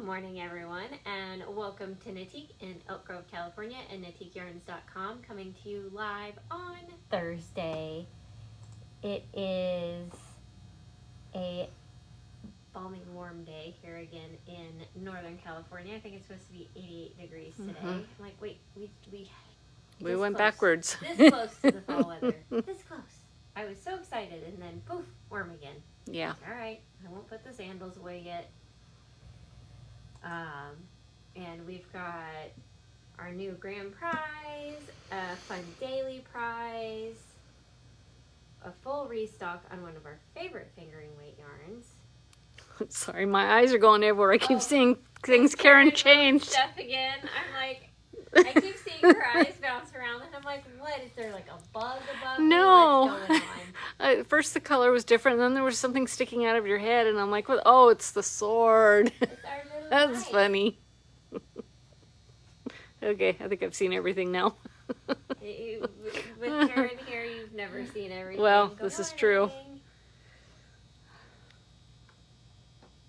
morning, everyone, and welcome to Natique in Elk Grove, California, and NatiqueYarns.com, coming to you live on Thursday. It is a balmy warm day here again in Northern California. I think it's supposed to be 88 degrees today. I'm like, wait, we went close. backwards. This close to the fall weather. This close. I was so excited, and then poof, warm again. Yeah. All right, I won't put the sandals away yet. And we've got our new grand prize, a fun daily prize, a full restock on one of our favorite fingering weight yarns. Sorry, my eyes are going everywhere. I keep seeing things Karen changed. Stuff again. I'm like, I keep seeing her eyes bounce around, and I'm like, what? Is there like a bug above No. me? What's going on? At first the color was different, then there was something sticking out of your head, and I'm like, what? Oh, it's the sword. It's our little That's knife. funny. Okay, I think I've seen everything now. With Karen here, you've never seen everything. Well, Good this is morning. true.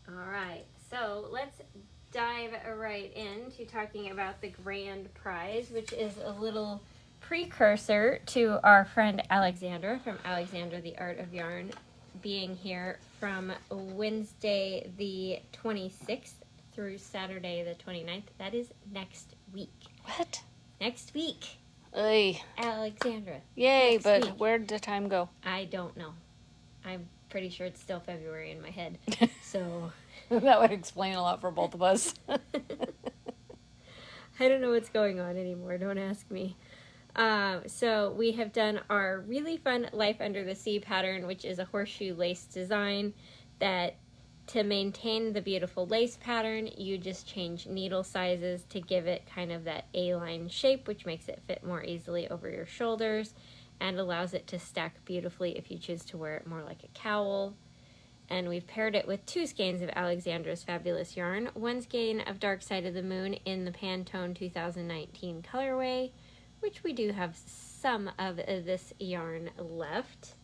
All right, so let's dive right into talking about the grand prize, which is a little precursor to our friend Alexandra from Alexandra the Art of Yarn being here from Wednesday the 26th through Saturday the 29th. That is next week. What? Next week, Ay. Alexandra. Yay, Next but week. where did the time go? I don't know. I'm pretty sure it's still February in my head. So That would explain a lot for both of us. I don't know what's going on anymore. Don't ask me. So we have done our really fun Life Under the Sea pattern, which is a horseshoe lace design that to maintain the beautiful lace pattern, you just change needle sizes to give it kind of that A-line shape, which makes it fit more easily over your shoulders and allows it to stack beautifully if you choose to wear it more like a cowl. And we've paired it with 2 skeins of Alexandra's fabulous yarn, 1 skein of Dark Side of the Moon in the Pantone 2019 colorway, which we do have some of this yarn left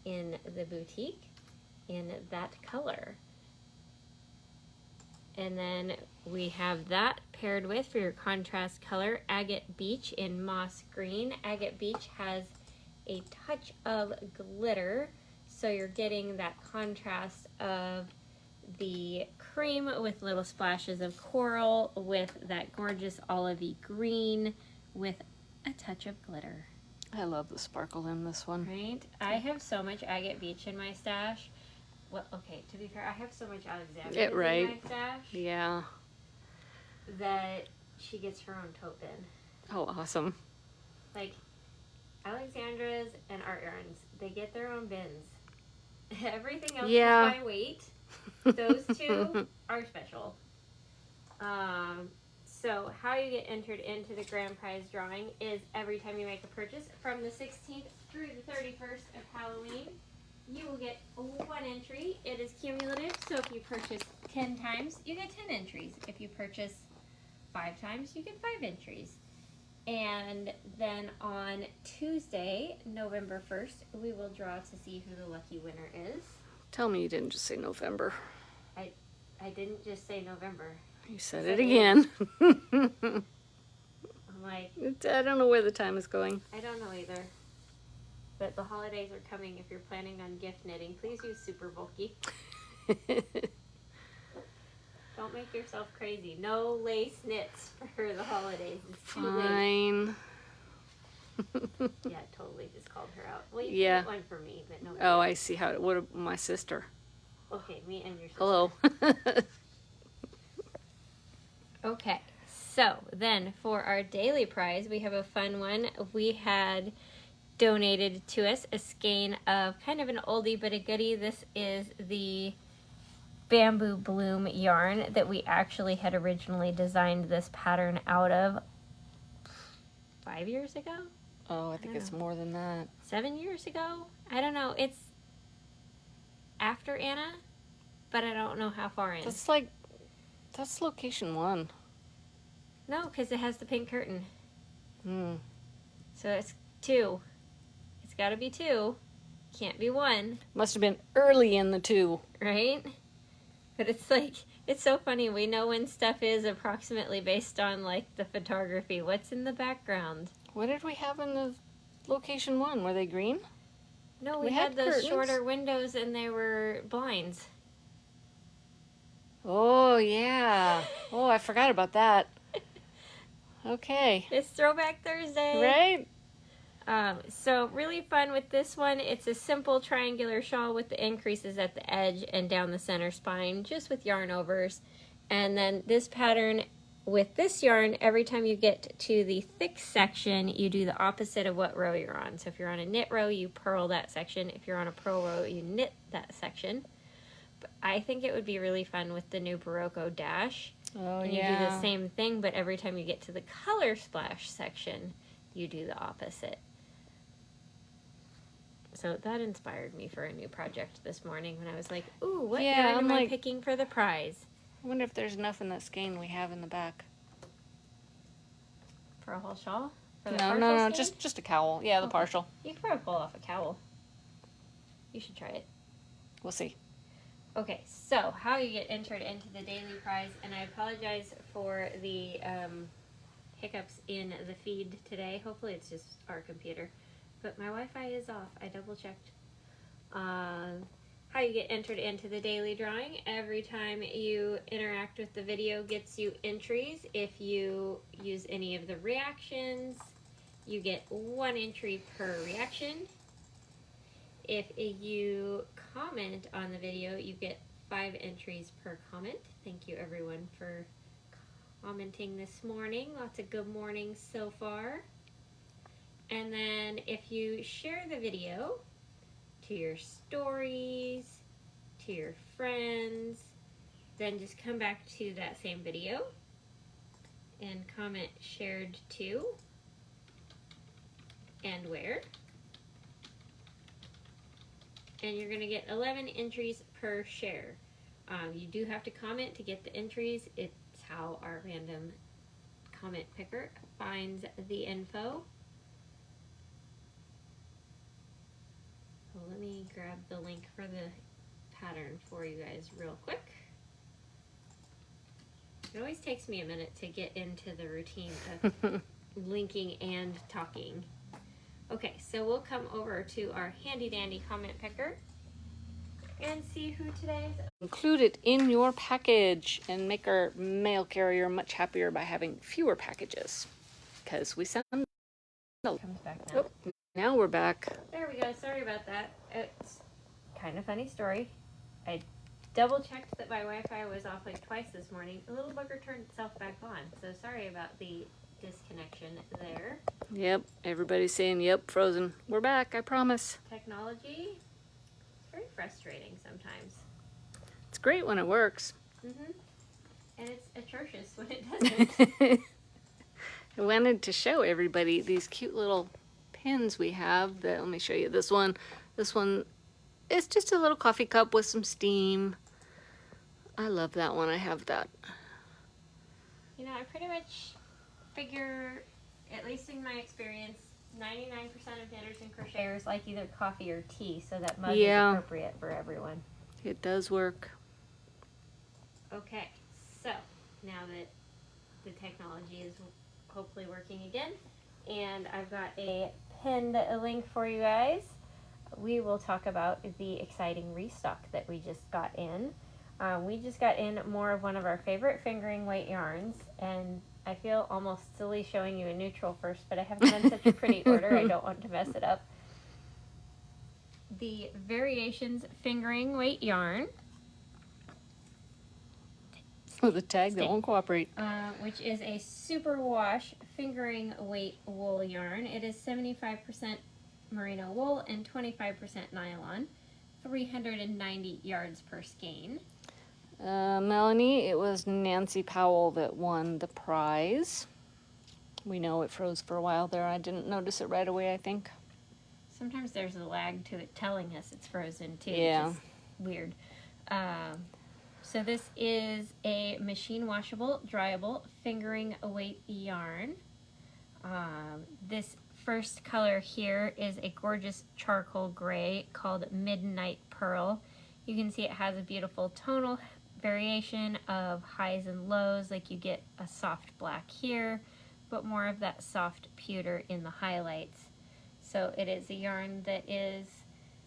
in the boutique in that color. And then we have that paired with, for your contrast color, Agate Beach in moss green. Agate Beach has a touch of glitter, so you're getting that contrast of the cream with little splashes of coral with that gorgeous olivey green with a touch of glitter. I love the sparkle in this one. Right? I have so much Agate Beach in my stash. Well, okay, to be fair, I have so much Alexandra in my stash Yeah. that she gets her own tote bin. Oh, awesome. Like, Alexandra's and Art Yarns, they get their own bins. Everything else Yeah. is by weight. Those 2 are special. So how you get entered into the grand prize drawing is every time you make a purchase from the 16th through the 31st of Halloween, you will get 1 entry. It is cumulative, so if you purchase 10 times, you get 10 entries. If you purchase 5 times, you get 5 entries. And then on Tuesday, November 1st, we will draw to see who the lucky winner is. Tell me you didn't just say November. I didn't just say November. You said it again. I'm like, I don't know where the time is going. I don't know either. But the holidays are coming. If you're planning on gift knitting, please use super bulky. Don't make yourself crazy. No lace knits for the holidays. It's too late. Fine. Yeah, totally just called her out. Well, you Yeah. can get one for me, but no. Oh, I see how it would. My sister. Okay, me and your sister. Hello. Okay, so then for our daily prize, we have a fun one. We had donated to us a skein of kind of an oldie but a goodie. This is the Bamboo Bloom yarn that we actually had originally designed this pattern out of 5 years ago? Oh, I think it's more than that. 7 years ago? I don't know. It's after Anna, but I don't know how far in. That's location 1. No, because it has the pink curtain. Hmm. So it's 2. It's got to be 2. Can't be 1. Must have been early in the 2. Right? But it's like, it's so funny. We know when stuff is approximately based on like the photography. What's in the background? What did we have in the location one? Were they green? No, We we had had those curtains. shorter windows and they were blinds. Oh, yeah. Oh, I forgot about that. Okay. It's Throwback Thursday. Right? So really fun with this one. It's a simple triangular shawl with the increases at the edge and down the center spine, just with yarn overs. And then this pattern with this yarn, every time you get to the thick section, you do the opposite of what row you're on. So if you're on a knit row, you purl that section. If you're on a purl row, you knit that section. But I think it would be really fun with the new Barocco dash. Oh, And you do the same thing, but every time you get to the color splash section, you do the opposite. So that inspired me for a new project this morning when I was like, ooh, what yarn am I picking for the prize? I wonder if there's enough in that skein we have in the back. For a whole shawl? For the No, skein? just a cowl. Yeah, the Okay. partial. You could probably pull off a cowl. You should try it. We'll see. Okay, so how you get entered into the daily prize, and I apologize for the hiccups in the feed today. Hopefully it's just our computer. But my Wi-Fi is off. I double checked. How you get entered into the daily drawing. Every time you interact with the video gets you entries. If you use any of the reactions, you get 1 entry per reaction. If you comment on the video, you get 5 entries per comment. Thank you everyone for commenting this morning. Lots of good mornings so far. And then if you share the video to your stories, to your friends, then just come back to that same video and comment shared to and where. And you're going to get 11 entries per share. You do have to comment to get the entries. It's how our random comment picker finds the info. Well, let me grab the link for the pattern for you guys real quick. It always takes me a minute to get into the routine of linking and talking. Okay, so we'll come over to our handy dandy comment picker and see who today's. Include it in your package and make our mail carrier much happier by having fewer packages. Because we send them. Comes back now. Oh, now we're back. There we go. Sorry about that. It's kind of funny story. I double checked that my Wi-Fi was off like twice this morning. The little bugger turned itself back on. So sorry about the disconnection there. Yep, everybody's saying, yep, frozen. We're back, I promise. Technology, it's very frustrating sometimes. It's great when it works. Mm-hmm. And it's atrocious when it doesn't. I wanted to show everybody these cute little pins we have. That, let me show you this one. This one is just a little coffee cup with some steam. I love that one. I have that. You know, I pretty much figure, at least in my experience, 99% of knitters and crocheters like either coffee or tea, so that mug is appropriate for everyone. It does work. Okay, so now that the technology is hopefully working again, and I've got a pinned link for you guys, we will talk about the exciting restock that we just got in. We just got in more of one of our favorite fingering weight yarns, and I feel almost silly showing you a neutral first, but I have them in such a pretty order, I don't want to mess it up. The Variations Fingering Weight yarn. Oh, the tag that won't cooperate. Which is a superwash fingering weight wool yarn. It is 75% merino wool and 25% nylon. 390 yards per skein. Melanie, it was Nancy Powell that won the prize. We know it froze for a while there. I didn't notice it right away, I think. Sometimes there's a lag to it telling us it's frozen too, Yeah. which is weird. So this is a machine washable, dryable, fingering weight yarn. This first color here is a gorgeous charcoal gray called Midnight Pearl. You can see it has a beautiful tonal variation of highs and lows, like you get a soft black here, but more of that soft pewter in the highlights. So it is a yarn that is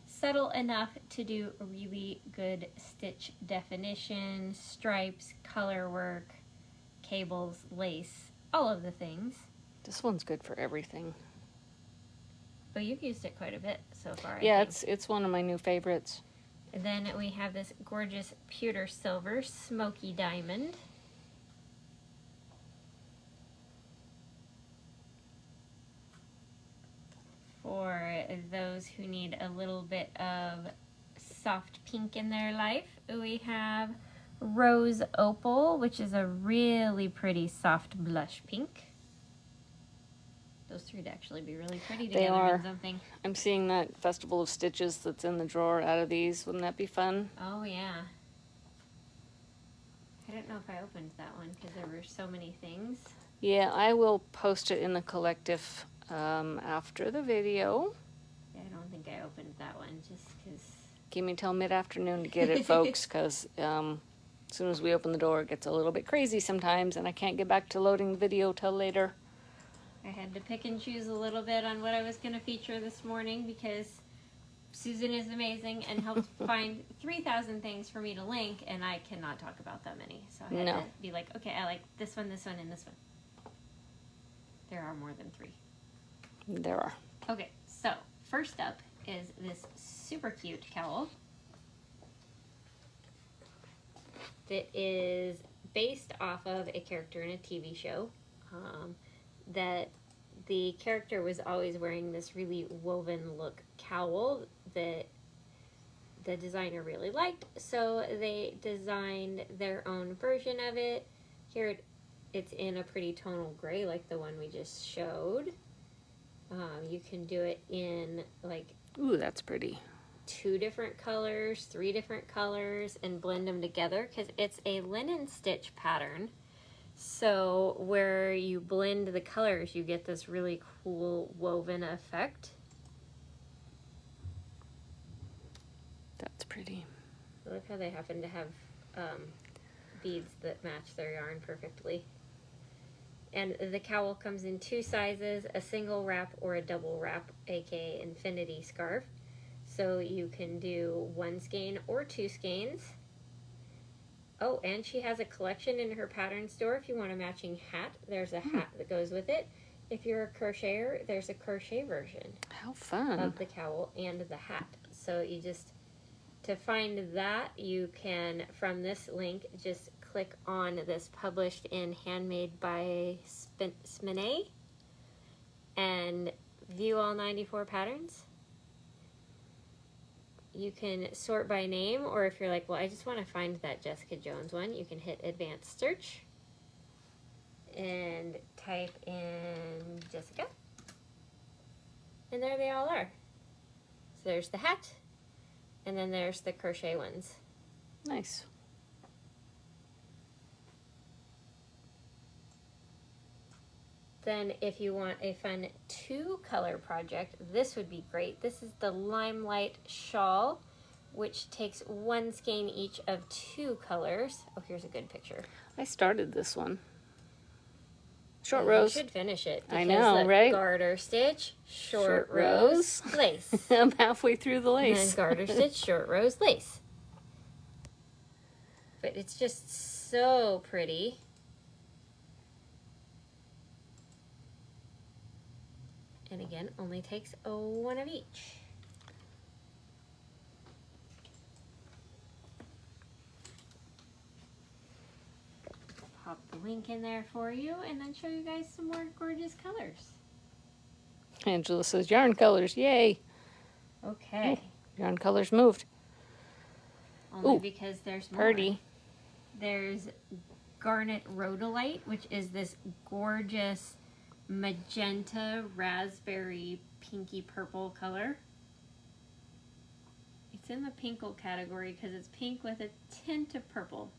subtle enough to do really good stitch definition, stripes, color work, cables, lace, all of the things. This one's good for everything. But you've used it quite a bit so far. Yeah, I think. it's one of my new favorites. And then we have this gorgeous pewter silver smoky diamond. For those who need a little bit of soft pink in their life, we have rose opal, which is a really pretty soft blush pink. Those three would actually be really pretty together. They are. In something. I'm seeing that Festival of Stitches that's in the drawer out of these. Wouldn't that be fun? Oh, yeah. I don't know if I opened that one because there were so many things. Yeah, I will post it in the collective after the video. Yeah, I don't think I opened that one just because... Give me till mid-afternoon to get it, folks, because as soon as we open the door, it gets a little bit crazy sometimes, and I can't get back to loading the video till later. I had to pick and choose a little bit on what I was going to feature this morning because Susan is amazing and helped find 3,000 things for me to link, and I cannot talk about that many. So I had to be like, okay, I like this one, and this one. There are more than 3. There are. Okay, so first up is this super cute cowl that is based off of a character in a TV show. That the character was always wearing this really woven look cowl that the designer really liked, so they designed their own version of it. Here it's in a pretty tonal gray like the one we just showed. You can do it in like, ooh, that's pretty. 2 different colors, 3 different colors, and blend them together because it's a linen stitch pattern. So where you blend the colors, you get this really cool woven effect. That's pretty. I love how they happen to have beads that match their yarn perfectly. And the cowl comes in 2 sizes, a single wrap or a double wrap, aka infinity scarf. So you can do 1 skein or 2 skeins. Oh, and she has a collection in her pattern store. If you want a matching hat, there's a hat that goes with it. If you're a crocheter, there's a crochet version. How fun. Of the cowl and the hat. So you just, to find that, you can, from this link, just click on this published in Handmade by Sminay and view all 94 patterns. You can sort by name, or if you're like, well, I just want to find that Jessica Jones one, you can hit advanced search and type in Jessica. And there they all are. So there's the hat, and then there's the crochet ones. Nice. Then if you want a fun 2-color project, this would be great. This is the Limelight Shawl, which takes 1 skein each of 2 colors. Oh, here's a good picture. I started this one. Short You rows. should finish it. I know, look, right? Garter stitch, short rows, lace. I'm halfway through the And lace. then garter stitch, short rows, lace. But it's just so pretty. And again, only takes 1 of each. Pop the link in there for you and then show you guys some more gorgeous colors. Angela says yarn colors, yay. Okay. Yarn colors moved. Only Ooh, because there's more. Pretty. There's Garnet Rhodolite, which is this gorgeous magenta, raspberry, pinky purple color. It's in the pinkle category because it's pink with a tint of purple.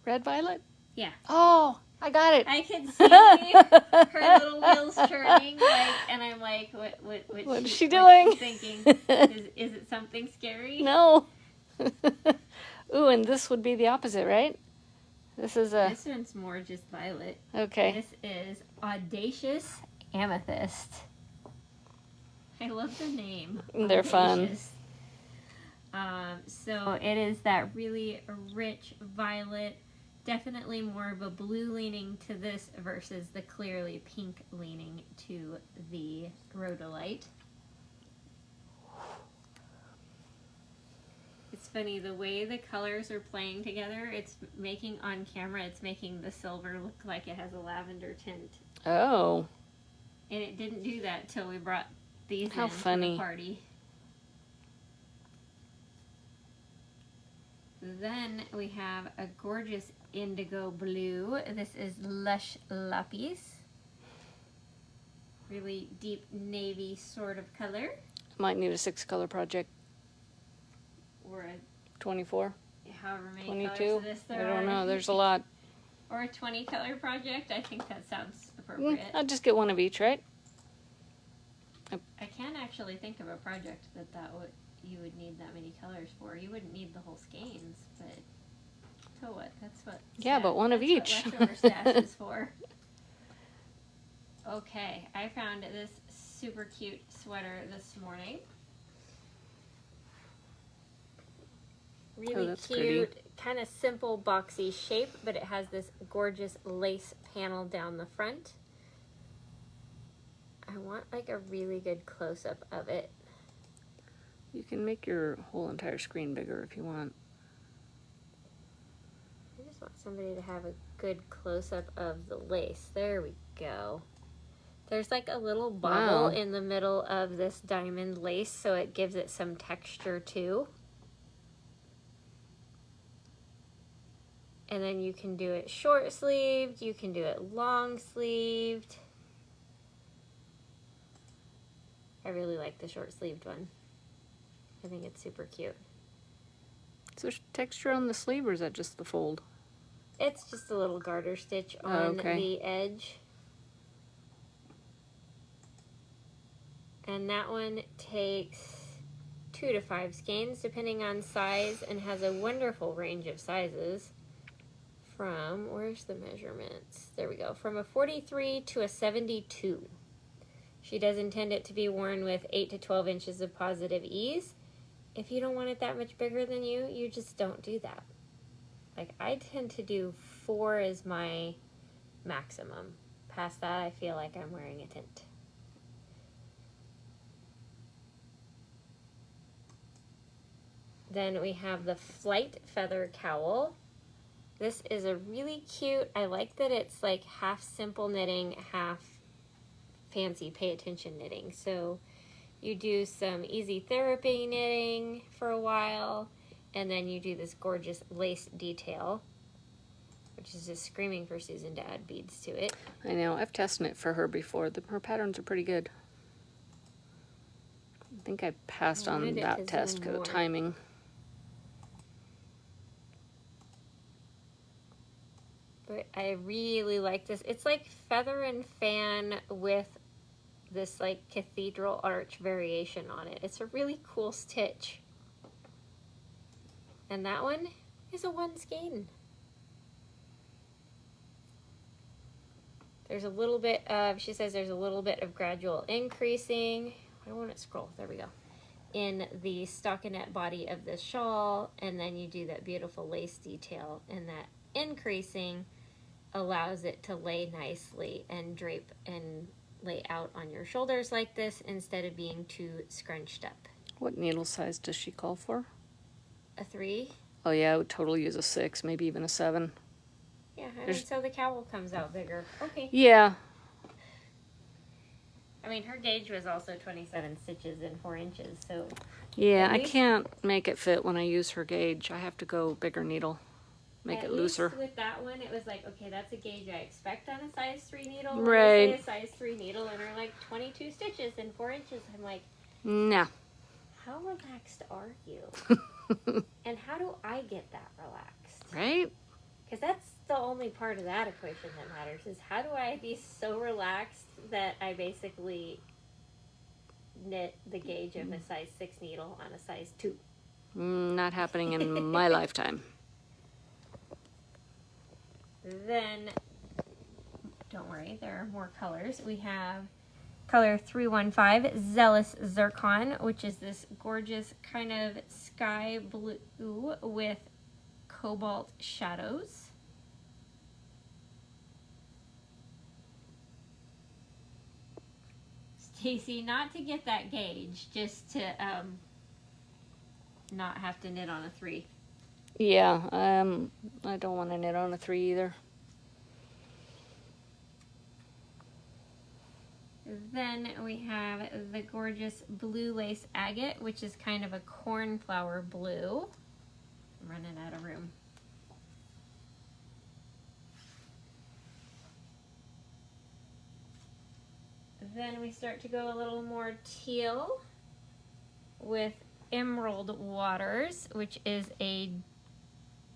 Red violet? Yeah. Oh, I got it. I can see her little wheels turning, like, and I'm like, What is she doing? What's she thinking? Is it something scary? No. Ooh, and this would be the opposite, right? This is a... This one's more just violet. Okay. This is Audacious Amethyst. I love the name. They're Audacious. So it is that really rich violet, definitely more of a blue leaning to this versus the clearly pink leaning to the rhodolite. It's funny, the way the colors are playing together, it's making on camera, it's making the silver look like it has a lavender tint. Oh. And it didn't do that till we brought these How in funny. for the party. Then we have a gorgeous indigo blue. This is Lush Lapis. Really deep navy sort of color. Might need a 6-color project. Or a 24? however many 22? colors of this there I don't are. know. There's a lot. Or a 20-color project. I think that sounds appropriate. I'll just get one of each, right? I can't actually think of a project that you would need that many colors for. You wouldn't need the whole skeins, but so what? That's what. Yeah, but one of each. What leftover stash is for. Okay, I found this super cute sweater this morning. Really that's cute, kind of simple boxy shape, but it has this gorgeous lace panel down the front. I want like a really good close-up of it. You can make your whole entire screen bigger if you want. I just want somebody to have a good close-up of the lace. There we go. There's like a little bubble in the middle of this diamond lace, so it gives it some texture too. And then you can do it short sleeved, you can do it long sleeved. I really like the short sleeved one. I think it's super cute. Is there texture on the sleeve or is that just the fold? It's just a little garter stitch on okay. the edge. And that one takes 2 to 5 skeins depending on size and has a wonderful range of sizes. From, where's the measurements? There we go. From a 43 to a 72. She does intend it to be worn with 8 to 12 inches of positive ease. If you don't want it that much bigger than you, you just don't do that. Like, I tend to do 4 as my maximum. Past that, I feel like I'm wearing a tint. Then we have the Flight Feather Cowl. This is a really cute, I like that it's like half simple knitting, half fancy pay attention knitting. So you do some easy therapy knitting for a while, and then you do this gorgeous lace detail, which is just screaming for Susan to add beads to it. I know, I've tested it for her before. Her patterns are pretty good. I think I passed on that test because of timing. But I really like this. It's like feather and fan with this like cathedral arch variation on it. It's a really cool stitch. And that one is a 1 skein. There's a little bit of, she says there's a little bit of gradual increasing. I don't want it to scroll, there we go. In the stockinette body of the shawl, and then you do that beautiful lace detail, and that increasing allows it to lay nicely and drape and lay out on your shoulders like this instead of being too scrunched up. What needle size does she call for? A 3. Oh yeah, I would totally use a 6, maybe even a 7. Yeah, I mean, so the cowl comes out bigger. Okay. Yeah. I mean, her gauge was also 27 stitches and 4 inches, so... Yeah, I can't make it fit when I use her gauge. I have to go bigger needle. Make it looser. With that one, it was like, okay, that's a gauge I expect on a size 3 needle. Right. When I say a size 3 needle and are like 22 stitches and 4 inches, I'm like, nah. How relaxed are you? And how do I get that relaxed? Right? Because that's the only part of that equation that matters, is how do I be so relaxed that I basically knit the gauge of a size 6 needle on a size 2? Not happening in my lifetime. Then, don't worry, there are more colors. We have color 315, Zealous Zircon, which is this gorgeous kind of sky blue with cobalt shadows. Stacy, not to get that gauge, just to not have to knit on a 3. Yeah, I don't want to knit on a 3 either. Then we have the gorgeous blue lace agate, which is kind of a cornflower blue. I'm running out of room. Then we start to go a little more teal with Emerald Waters, which is a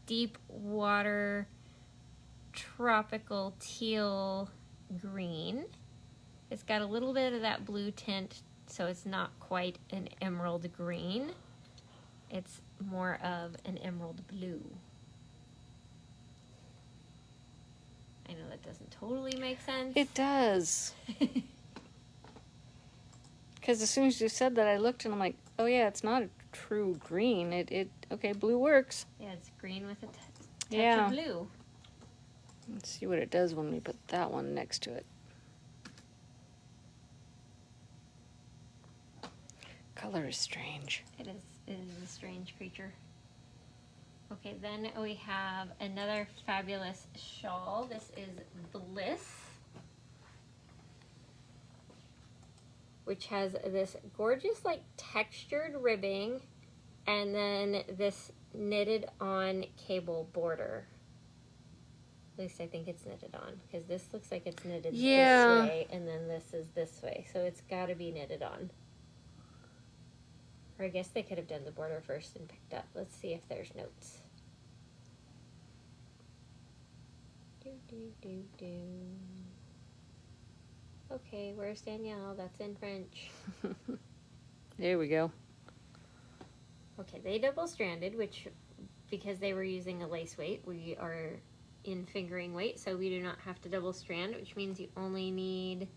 deep water tropical teal green. It's got a little bit of that blue tint, so it's not quite an emerald green. It's more of an emerald blue. I know that doesn't totally make sense. It does. Because as soon as you said that, I looked and I'm like, oh yeah, it's not a true green. Okay, blue works. Yeah, it's green with a touch of blue. Let's see what it does when we put that one next to it. Color is strange. It is a strange creature. Okay, then we have another fabulous shawl. This is Bliss, which has this gorgeous like textured ribbing and then this knitted on cable border. At least I think it's knitted on, because this looks like it's knitted this way and then this is this way, so it's got to be knitted on. Or I guess they could have done the border first and picked up. Let's see if there's notes. Okay, where's Danielle? That's in French. There we go. Okay, they double-stranded, which, because they were using a lace weight, we are in fingering weight, so we do not have to double strand, which means you only need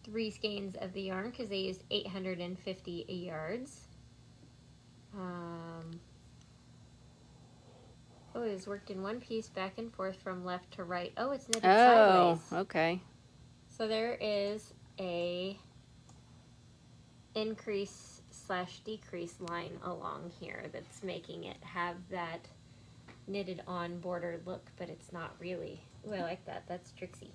3 skeins of the yarn, because they used 850 yards. Oh, it was worked in one piece back and forth from left to right. Oh, it's knitted sideways. Oh, okay. So there is a increase/decrease line along here that's making it have that knitted on border look, but it's not really. Ooh, I like that. That's tricksy.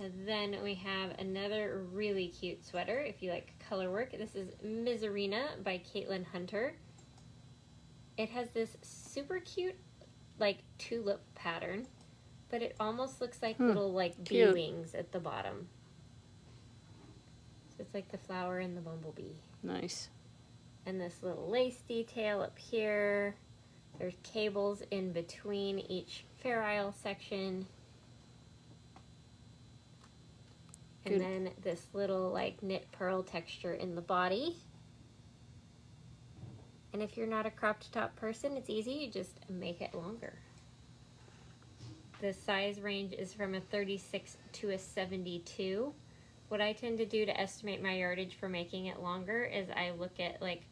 And then we have another really cute sweater, if you like color work. This is Miserina by Caitlin Hunter. It has this super cute, like, tulip pattern, but it almost looks like little, like, bee wings at the bottom. So it's like the flower and the bumblebee. Nice. And this little lace detail up here. There's cables in between each Fair Isle section. And then this little like knit pearl texture in the body. And if you're not a cropped top person, it's easy. You just make it longer. The size range is from a 36 to a 72. What I tend to do to estimate my yardage for making it longer is I look at like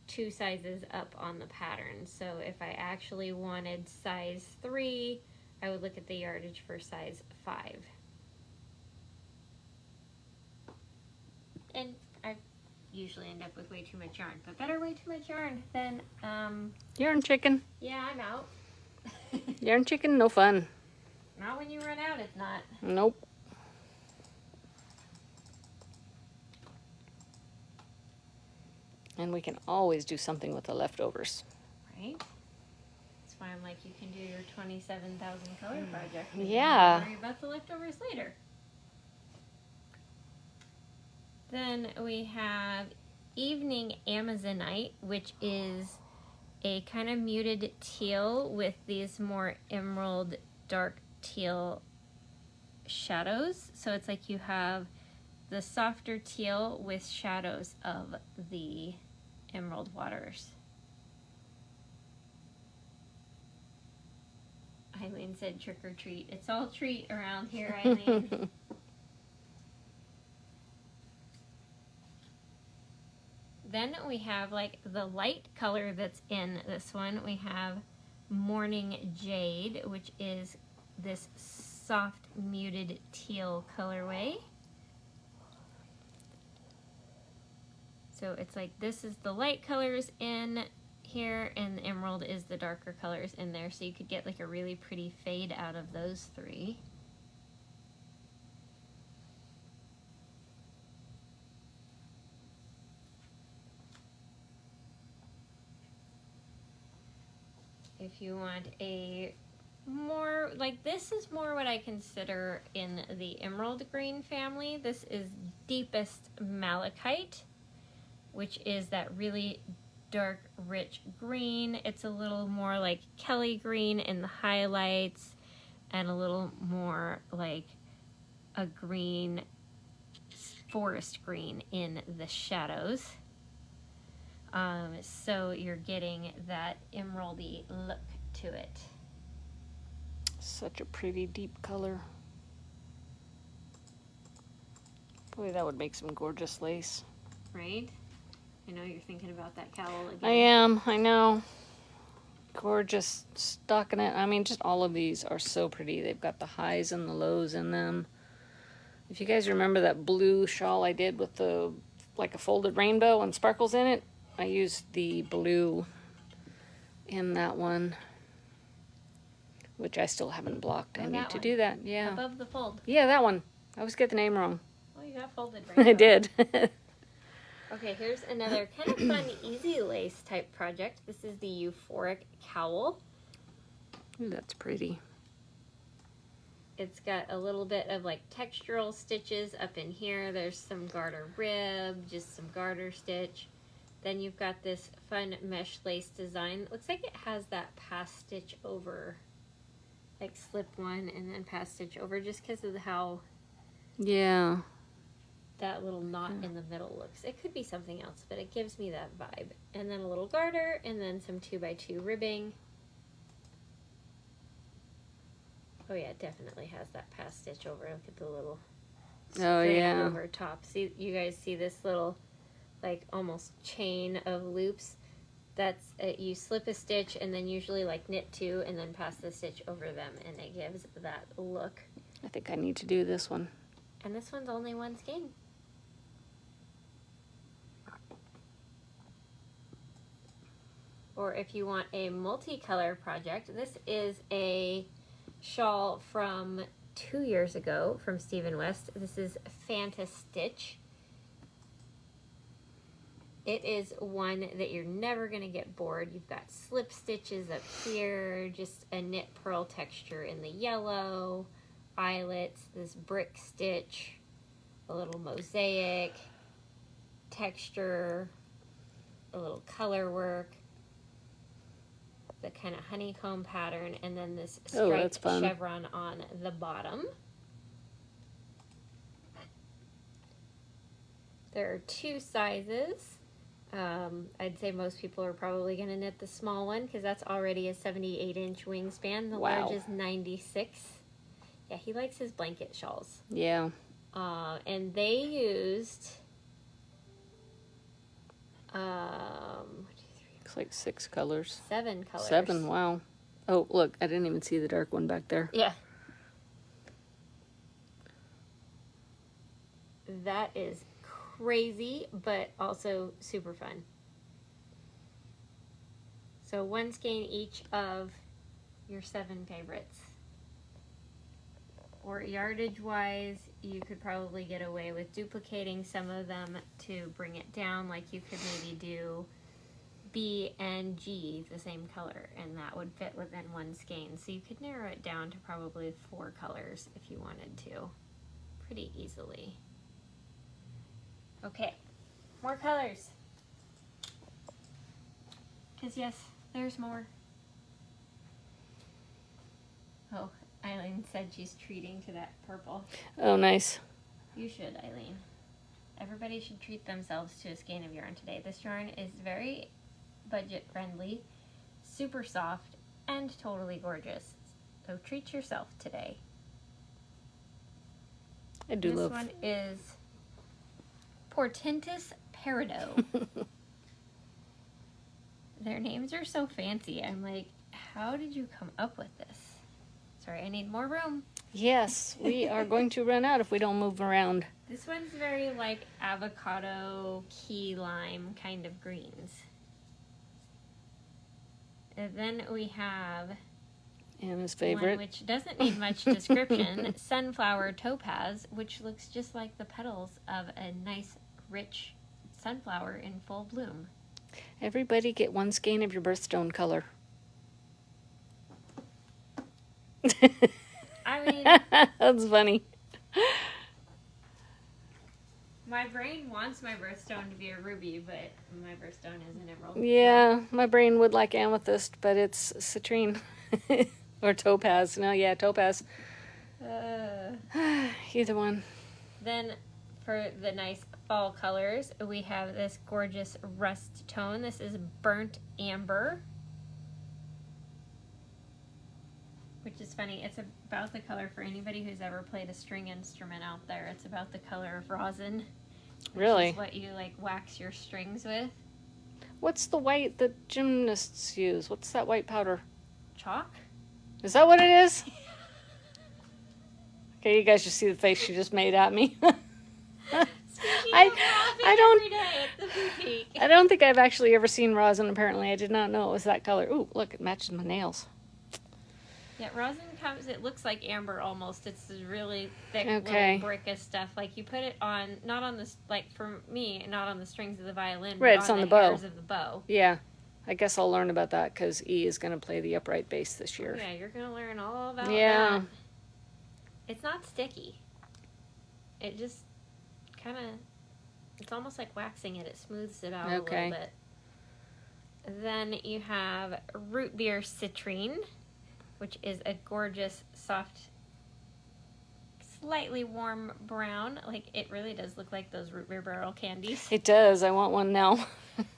2 sizes up on the pattern. So if I actually wanted size 3, I would look at the yardage for size 5. And I usually end up with way too much yarn, but better way too much yarn than, Yarn chicken. yeah, I'm out. Yarn chicken, no fun. Not when you run out, it's not. Nope. And we can always do something with the leftovers. Right? That's why I'm like, you can do your 27,000 color project. Yeah. Don't worry about the leftovers later. Then we have Evening Amazonite, which is a kind of muted teal with these more emerald dark teal shadows. So it's like you have the softer teal with shadows of the emerald waters. Eileen said trick or treat. It's all treat around here, Eileen. Then we have like the light color that's in this one. We have Morning Jade, which is this soft muted teal colorway. So it's like this is the light colors in here and the emerald is the darker colors in there. So you could get like a really pretty fade out of those three. If you want a more, like this is more what I consider in the emerald green family. This is deepest malachite, which is that really dark, rich green. It's a little more like Kelly green in the highlights and a little more like a green, forest green in the shadows. So you're getting that emeraldy look to it. Such a pretty deep color. Boy, that would make some gorgeous lace. Right? I know you're thinking about that cowl again. I am, I know. Gorgeous stockinette. I mean, just all of these are so pretty. They've got the highs and the lows in them. If you guys remember that blue shawl I did with the, like a folded rainbow and sparkles in it, I used the blue in that one, which I still haven't blocked. I need to do that. Yeah. Above the fold. Yeah, that one. I always get the name wrong. Oh, you got folded rainbow. I did. Okay, here's another kind of fun, easy lace type project. This is the Euphoric Cowl. Ooh, that's pretty. It's got a little bit of like textural stitches up in here. There's some garter rib, just some garter stitch. Then you've got this fun mesh lace design. Looks like it has that pass stitch over, like slip one and then pass stitch over, just because of how Yeah. that little knot in the middle looks. It could be something else, but it gives me that vibe. And then a little garter, and then some 2x2 ribbing. Oh yeah, it definitely has that pass stitch over. Look at the little yeah. over top. See, you guys see this little, like almost chain of loops? That's you slip a stitch and then usually like knit two and then pass the stitch over them, and it gives that look. I think I need to do this one. And this one's only one skein. Or if you want a multicolor project, this is a shawl from 2 years ago from Stephen West. This is Fanta Stitch. It is one that you're never going to get bored. You've got slip stitches up here, just a knit pearl texture in the yellow, eyelets, this brick stitch, a little mosaic, texture, a little color work, the kind of honeycomb pattern, and then this striped chevron on the bottom. There are two sizes. I'd say most people are probably going to knit the small one because that's already a 78-inch wingspan. The large is 96. Yeah, he likes his blanket shawls. Yeah. And they used... Looks like 6 colors. 7 colors. 7, wow. Oh, look, I didn't even see the dark one back there. Yeah. That is crazy, but also super fun. So one skein each of your 7 favorites. Or yardage wise, you could probably get away with duplicating some of them to bring it down. Like you could maybe do B and G the same color, and that would fit within one skein. So you could narrow it down to probably 4 colors if you wanted to, pretty easily. Okay, more colors. Because yes, there's more. Oh, Eileen said she's treating to that purple. Oh, nice. You should, Eileen. Everybody should treat themselves to a skein of yarn today. This yarn is very budget friendly, super soft, and totally gorgeous. So treat yourself today. I do love. This one is Portentus Peridot. Their names are so fancy. I'm like, how did you come up with this? Sorry, I need more room. Yes, we are going to run out if we don't move around. This one's very like avocado, key lime kind of greens. And then we have Anna's favorite. one which doesn't need much description, Sunflower Topaz, which looks just like the petals of a nice, rich sunflower in full bloom. Everybody get one skein of your birthstone color. I mean, That's funny. my brain wants my birthstone to be a ruby, but my birthstone is an emerald. Yeah, my brain would like amethyst, but it's citrine. Or topaz. No, yeah, topaz. Either one. Then for the nice fall colors, we have this gorgeous rust tone. This is burnt amber, which is funny. It's about the color, for anybody who's ever played a string instrument out there, it's about the color of rosin. Really? Which is what you like wax your strings with. What's the white that gymnasts use? What's that white powder? Chalk? Is that what it is? Okay, you guys just see the face she just made at me. I don't- Every day at the boutique. I don't think I've actually ever seen rosin. Apparently, I did not know it was that color. Ooh, look, it matches my nails. Yeah, rosin comes, it looks like amber almost. It's this really thick Okay. little brick of stuff. Like you put it on, not on the, like for me, not on the strings of the violin, Right, but it's on on the the bow. hairs of the bow. Yeah, I guess I'll learn about that because E is going to play the upright bass this year. Yeah, you're going to learn all about Yeah. that. It's not sticky. It just kind of, it's almost like waxing it. It smooths it out Okay. a little bit. Then you have root beer citrine, which is a gorgeous, soft, slightly warm brown. Like, it really does look like those root beer barrel candies. It does. I want one now.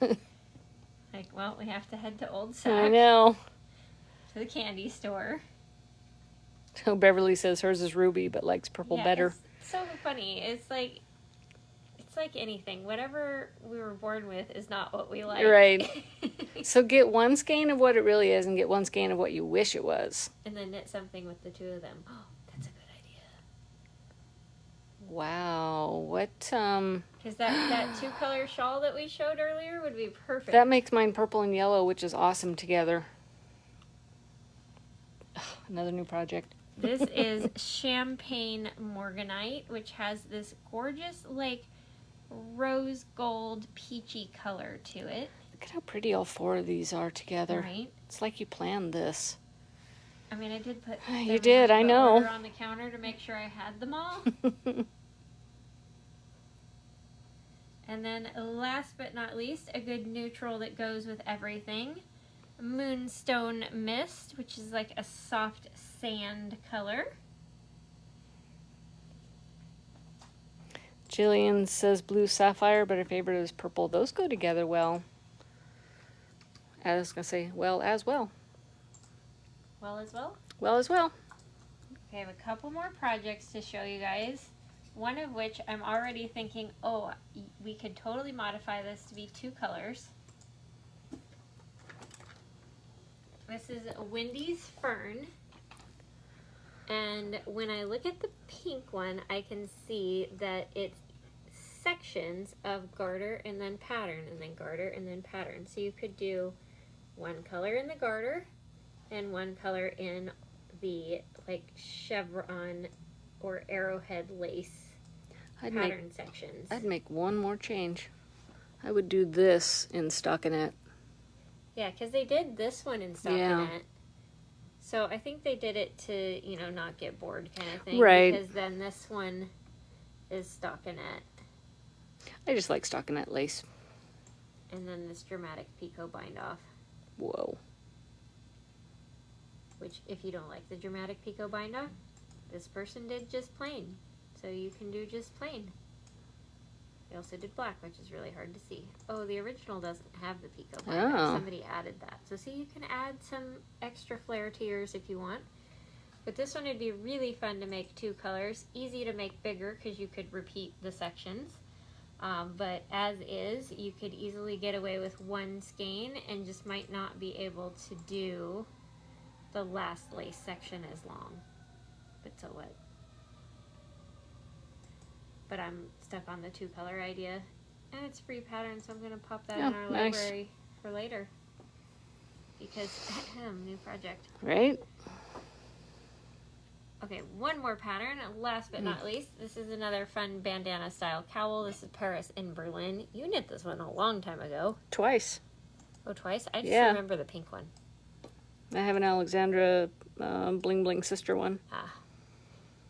Like, well, we have to head to Old Sac, I know. to the candy store. So Beverly says hers is ruby, but likes purple better. It's so funny. It's like anything. Whatever we were born with is not what we like. Right. So get one skein of what it really is and get one skein of what you wish it was. And then knit something with the two of them. Oh, that's a good idea. Wow. What, Because that two-color shawl that we showed earlier would be perfect. that makes mine purple and yellow, which is awesome together. Ugh, another new project. This is Champagne Morganite, which has this gorgeous, like, rose gold peachy color to it. Look at how pretty all four of these are together. Right? It's like you planned this. I mean, I did put You them did, in I the know. order on the counter to make sure I had them all. And then last but not least, a good neutral that goes with everything. Moonstone Mist, which is like a soft sand color. Jillian says blue sapphire, but her favorite is purple. Those go together well. I was going to say, well as well. Well as well. Well as well. Okay, I have a couple more projects to show you guys. One of which I'm already thinking, oh, we could totally modify this to be two colors. This is Wendy's Fern. And when I look at the pink one, I can see that it's sections of garter and then pattern, and then garter and then pattern. So you could do one color in the garter and one color in the like chevron or arrowhead lace pattern sections. I'd make one more change. I would do this in stockinette. Yeah, because they did this one in stockinette. Yeah. So I think they did it to, you know, not get bored kind of thing. Right. Because then this one is stockinette. I just like stockinette lace. And then this dramatic picot bind off. Whoa. which if you don't like the dramatic picot bind on, this person did just plain. So you can do just plain. They also did black, which is really hard to see. Oh, the original doesn't have the picot binder. Oh. Somebody added that. So see, you can add some extra flair to yours if you want. But this one would be really fun to make 2 colors. Easy to make bigger because you could repeat the sections. But as is, you could easily get away with 1 skein and just might not be able to do the last lace section as long. But so what? But I'm stuck on the 2 color idea. And it's free pattern, so I'm going to pop that in our library for later. Because, new project. Right? Okay, one more pattern, last but not least. This is another fun bandana style cowl. This is Paris in Berlin. You knit this one a long time ago. Twice. Oh, twice? I just remember the pink one. I have an Alexandra bling bling sister one.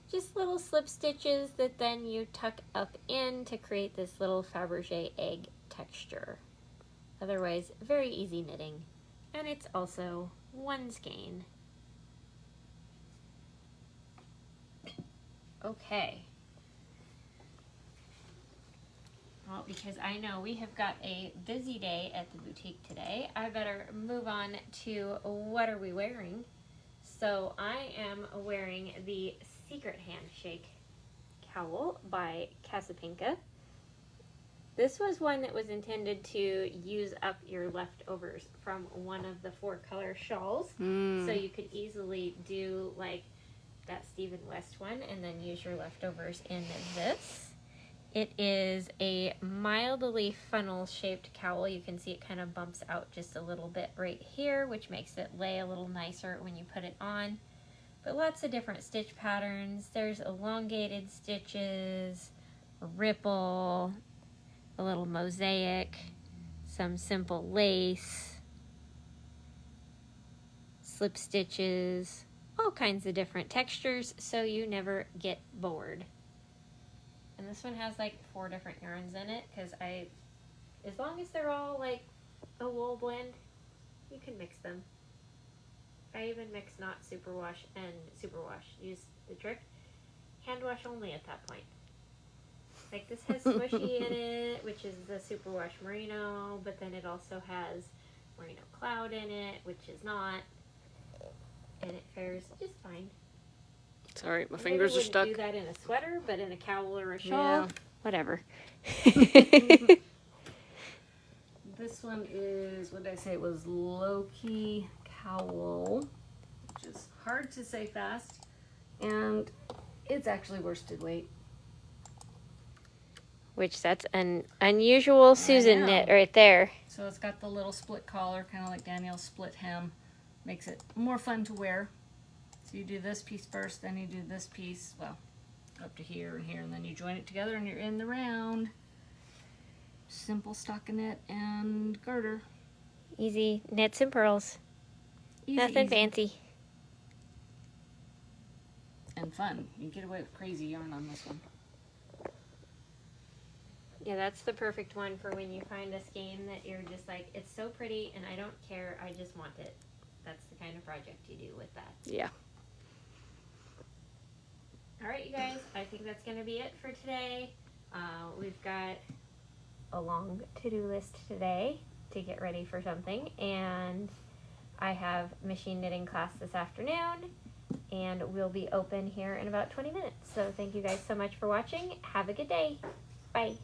Just little slip stitches that then you tuck up in to create this little Fabergé egg texture. Otherwise, very easy knitting. And it's also 1 skein. Okay. Well, because I know we have got a busy day at the boutique today, I better move on to what are we wearing. So I am wearing the Secret Handshake cowl by Casapinka. This was one that was intended to use up your leftovers from one of the 4 color shawls. So you could easily do like that Stephen West one and then use your leftovers in this. It is a mildly funnel shaped cowl. You can see it kind of bumps out just a little bit right here, which makes it lay a little nicer when you put it on. But lots of different stitch patterns. There's elongated stitches, a ripple, a little mosaic, some simple lace, slip stitches, all kinds of different textures, so you never get bored. And this one has like 4 different yarns in it, because as long as they're all like a wool blend, you can mix them. I even mix not superwash and superwash. Use the trick. Hand wash only at that point. Like this has squishy in it, which is the superwash merino, but then it also has merino cloud in it, which is not. And it fares just fine. Sorry, my fingers are stuck. Do that in a sweater, but in a cowl or a shawl, whatever. This one is, what did I say? It was low-key cowl, which is hard to say fast, and it's actually worsted weight. Which that's an unusual Susan knit right there. So it's got the little split collar, kind of like Danielle's split hem. Makes it more fun to wear. So you do this piece first, then you do this piece, well, up to here and here, and then you join it together and you're in the round. Simple stockinette and garter. Easy knits and pearls. Easy, Nothing easy. fancy. And fun. You can get away with crazy yarn on this one. Yeah, that's the perfect one for when you find a skein that you're just like, it's so pretty and I don't care, I just want it. That's the kind of project you do with that. Yeah. All right, you guys, I think that's going to be it for today. We've got a long to-do list today to get ready for something, and I have machine knitting class this afternoon, and we'll be open here in about 20 minutes. So thank you guys so much for watching. Have a good day. Bye.